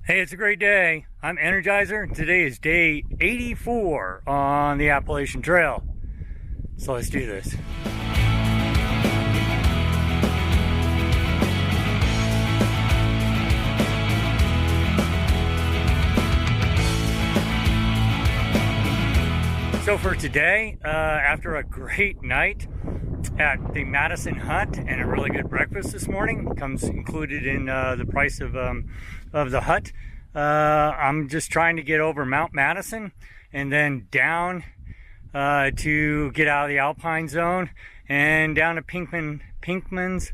Hey, it's a great day. I'm Energizer. Today is day 84 on the Appalachian Trail. So let's do this. So for today, after a great night at the Madison hut and a really good breakfast this morning, comes included in the price of the hut. I'm just trying to get over Mount Madison and then down to get out of the Alpine zone and down to Pinkham's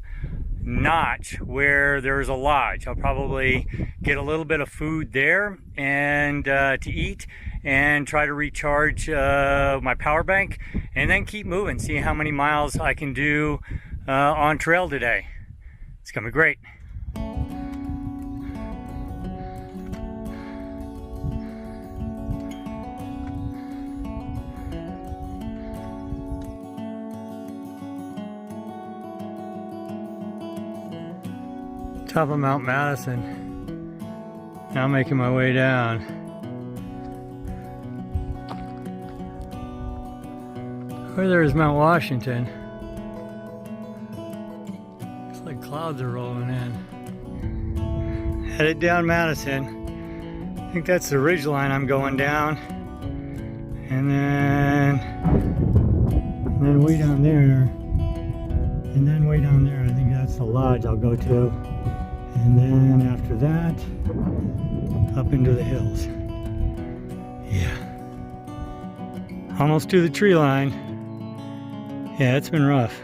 Notch, where there's a lodge. I'll probably get a little bit of food there and to eat and try to recharge my power bank and then keep moving, see how many miles I can do on trail today. It's gonna be great. Top of Mount Madison. Now I'm making my way down. Over there is Mount Washington. Looks like clouds are rolling in. Headed down Madison. I think that's the ridge line I'm going down. And then way down there. And then way down there, I think that's the lodge I'll go to. And then after that, up into the hills. Yeah. Almost to the tree line. Yeah, it's been rough.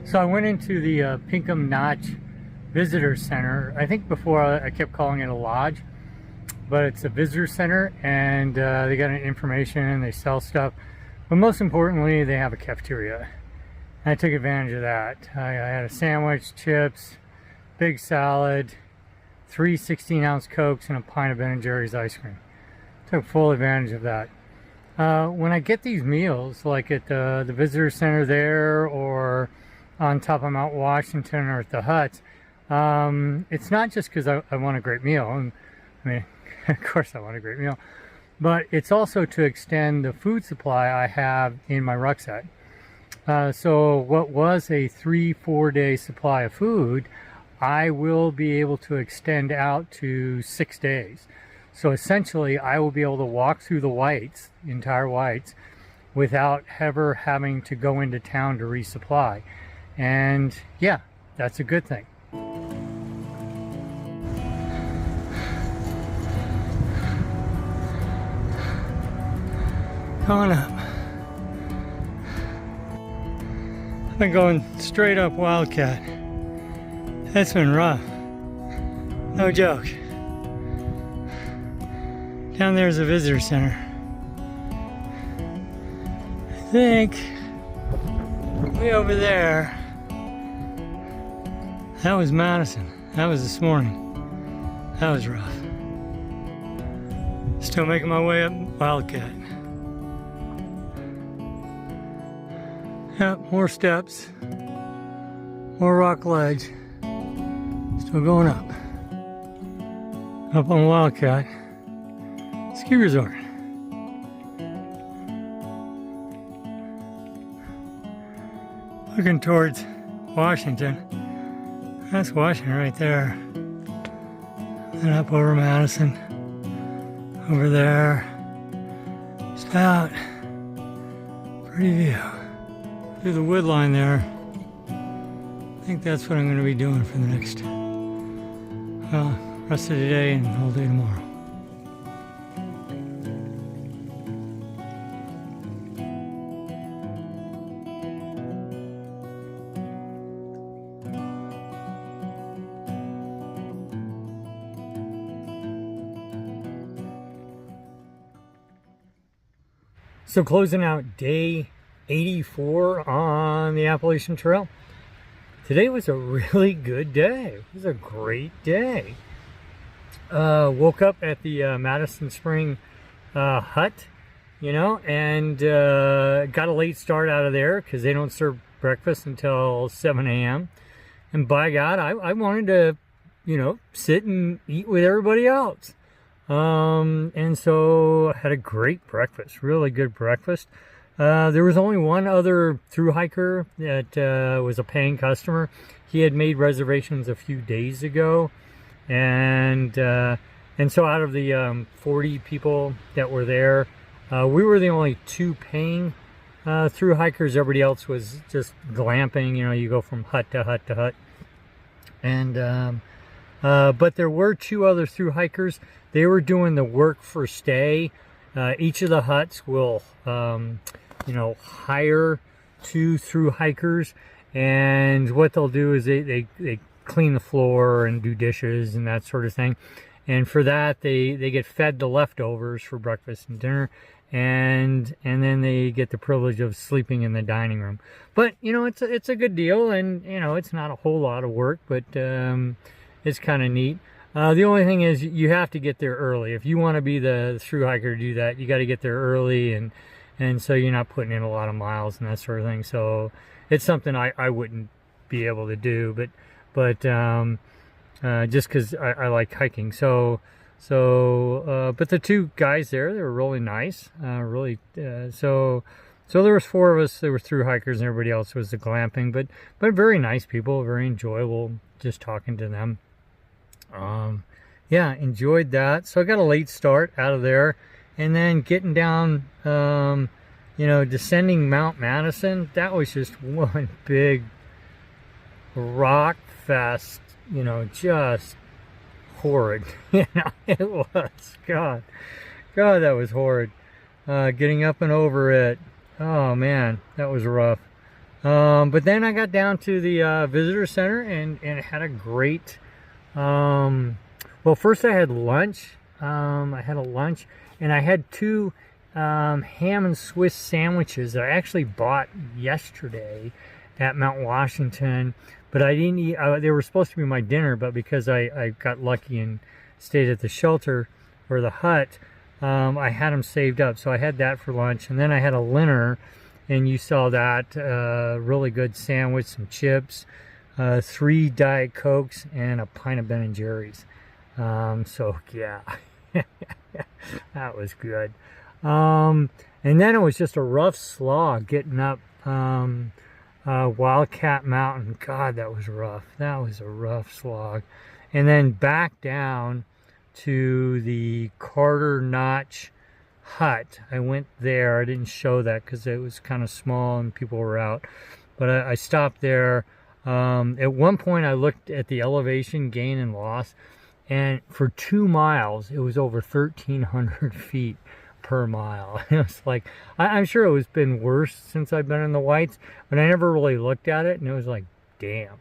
So I went into the Pinkham Notch Visitor Center. I think before I kept calling it a lodge, but it's a visitor center, and they got information, they sell stuff, but most importantly they have a cafeteria. And I took advantage of that. I had a sandwich, chips, big salad, 3 16-ounce Cokes, and a pint of Ben & Jerry's ice cream. Took full advantage of that. When I get these meals, like at the visitor center there, or on top of Mount Washington, or at the huts, it's not just because I want a great meal. I mean, of course I want a great meal, but it's also to extend the food supply I have in my rucksack. So what was a 3-4 day supply of food, I will be able to extend out to 6 days. So essentially I will be able to walk through the whites, entire whites, without ever having to go into town to resupply. And yeah, that's a good thing. Going up. I've been going straight up Wildcat. That's been rough. No joke. Down there's a visitor center. I think way over there, that was Madison. That was this morning. That was rough. Still making my way up Wildcat. Yep, more steps. More rock ledge. Still going up. Up on Wildcat Ski Resort. Looking towards Washington. That's Washington right there. And up over Madison. over there. Just out. Pretty view. Through the wood line there. I think that's what I'm going to be doing for the next, rest of the day and all day tomorrow. So closing out day 84 on the Appalachian Trail. Today was a really good day. It was a great day. Woke up at the Madison Spring hut, you know, and got a late start out of there because they don't serve breakfast until 7 a.m. And by God, I wanted to, you know, sit and eat with everybody else. And so I had a great breakfast, really good breakfast. There was only one other thru-hiker that was a paying customer. He had made reservations a few days ago, and so out of the 40 people that were there, we were the only two paying thru-hikers. Everybody else was just glamping. You know, you go from hut to hut to hut, and but there were two other thru-hikers. They were doing the work for stay. Each of the huts will, you know, hire two thru-hikers, and what they'll do is they clean the floor and do dishes and that sort of thing. And for that, they get fed the leftovers for breakfast and dinner, and then they get the privilege of sleeping in the dining room. But you know, it's a good deal, and you know, it's not a whole lot of work, but it's kind of neat. The only thing is you have to get there early. If you want to be the thru-hiker to do that, you got to get there early, and so you're not putting in a lot of miles and that sort of thing. So it's something I wouldn't be able to do, but just because I like hiking. So but the two guys there, they were really nice, so there was four of us. There were thru-hikers and everybody else was the glamping, but very nice people, very enjoyable just talking to them. Yeah, enjoyed that. So I got a late start out of there, and then getting down, you know, descending Mount Madison. That was just one big rock fest, you know, just horrid. You know, it was, God, that was horrid. Getting up and over it, oh man, that was rough. But then I got down to the visitor center and had a great, well, first I had lunch. I had a lunch, and I had two ham and Swiss sandwiches that I actually bought yesterday at Mount Washington, but I didn't eat. They were supposed to be my dinner, but because I got lucky and stayed at the shelter or the hut, I had them saved up. So I had that for lunch, and then I had a dinner, and you saw that really good sandwich, some chips, 3 Diet Cokes, and a pint of Ben & Jerry's. So yeah, that was good. And then it was just a rough slog getting up Wildcat Mountain. God, that was rough. That was a rough slog. And then back down to the Pinkham Notch hut. I went there. I didn't show that because it was kind of small and people were out, but I stopped there. At one point I looked at the elevation gain and loss, and for 2 miles it was over 1,300 feet per mile. It was like, I'm sure it was been worse since I've been in the Whites, but I never really looked at it, and it was like, damn.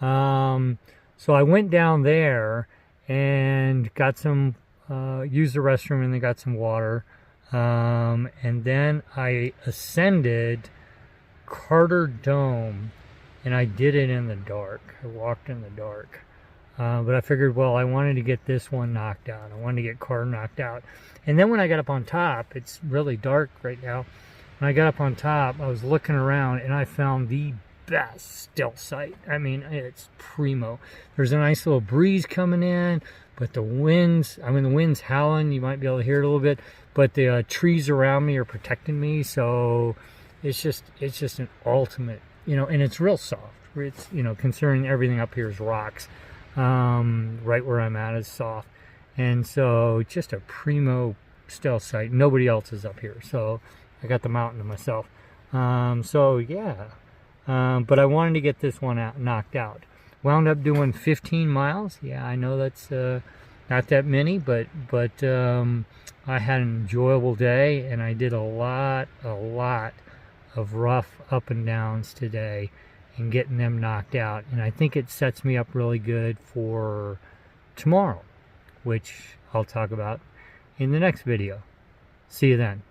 So I went down there and got some, used the restroom, and then got some water, and then I ascended Carter Dome, and I did it in the dark. I walked in the dark. But I figured, well, I wanted to get this one knocked out. I wanted to get Carter knocked out. And then when I got up on top, it's really dark right now. When I got up on top, I was looking around, and I found the best still site. I mean, it's primo. There's a nice little breeze coming in, but the wind's howling. You might be able to hear it a little bit, but the trees around me are protecting me. So it's just an ultimate, you know, and it's real soft. It's, you know, considering everything up here is rocks. Right where I'm at is soft, And so just a primo stealth site. Nobody else is up here, so I got the mountain to myself. So yeah, but I wanted to get this one knocked out. Wound up doing 15 miles. Yeah, I know that's not that many, but I had an enjoyable day, and I did a lot of rough up and downs today and getting them knocked out. And I think it sets me up really good for tomorrow, which I'll talk about in the next video. See you then.